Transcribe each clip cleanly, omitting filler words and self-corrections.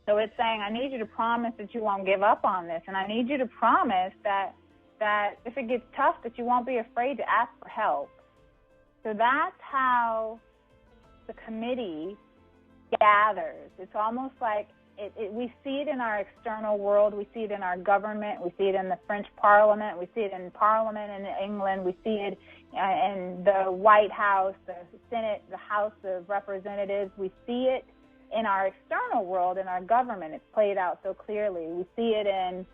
So it's saying, I need you to promise that you won't give up on this, and I need you to promise that if it gets tough, that you won't be afraid to ask for help. So that's how the committee gathers. It's almost like we see it in our external world. We see it in our government. We see it in the French Parliament. We see it in Parliament in England. We see it in the White House, the Senate, the House of Representatives. We see it in our external world, in our government. It's played out so clearly. We see it in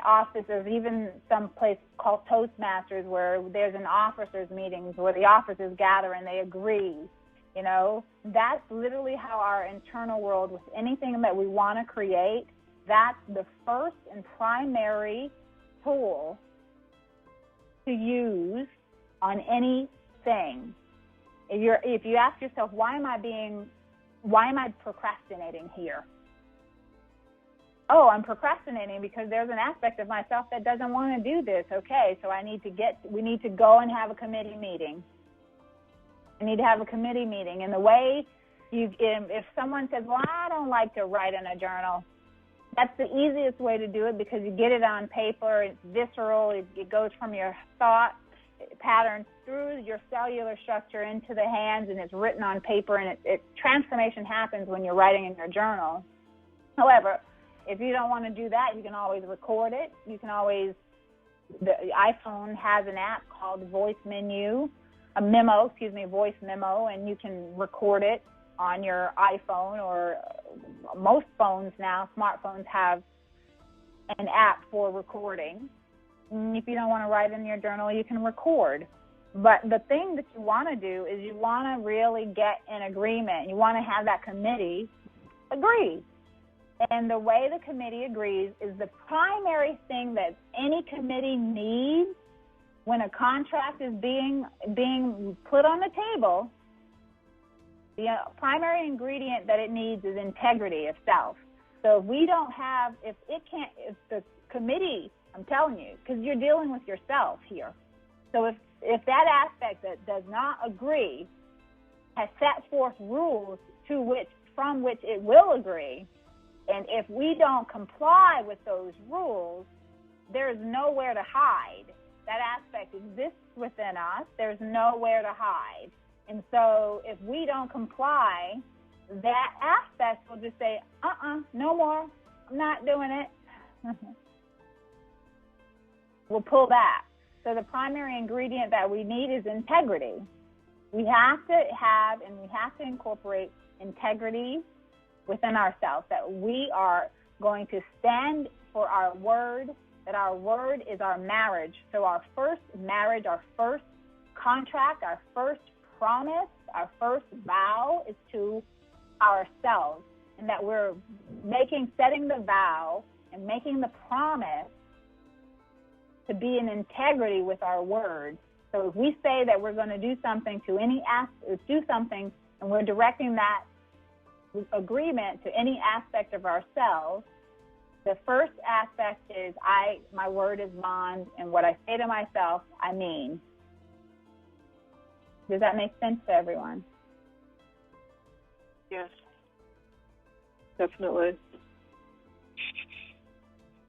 offices, even some place called Toastmasters, where there's an officers' meetings where the officers gather and they agree. You know, that's literally how our internal world, with anything that we want to create, that's the first and primary tool to use on anything. If you ask yourself, why am I procrastinating here? Oh, I'm procrastinating because there's an aspect of myself that doesn't want to do this. Okay, so we need to go and have a committee meeting. I need to have a committee meeting. And the way if someone says, well, I don't like to write in a journal, that's the easiest way to do it, because you get it on paper, it's visceral, it goes from your thought patterns through your cellular structure into the hands, and it's written on paper, and transformation happens when you're writing in your journal. However, if you don't want to do that, you can always record it. The iPhone has an app called voice memo, and you can record it on your iPhone, or most phones now, smartphones, have an app for recording. And if you don't want to write in your journal, you can record. But the thing that you want to do is you want to really get in agreement. You want to have that committee agree. And the way the committee agrees is the primary thing that any committee needs when a contract is being put on the table. The primary ingredient that it needs is integrity of self. So if the committee, I'm telling you, because you're dealing with yourself here. So if that aspect that does not agree has set forth rules from which it will agree, and if we don't comply with those rules, there's nowhere to hide. That aspect exists within us. There's nowhere to hide. And so if we don't comply, that aspect will just say, no more. I'm not doing it. We'll pull back. So the primary ingredient that we need is integrity. We have to have and we have to incorporate integrity within ourselves, that we are going to stand for our word, that our word is our marriage. So our first marriage, our first contract, our first promise, our first vow is to ourselves, and that we're setting the vow and making the promise to be in integrity with our word. So if we say that we're going to do something and we're directing that agreement to any aspect of ourselves, the first aspect is my word is bond, and what I say to myself, I mean. Does that make sense to everyone? Yes, definitely.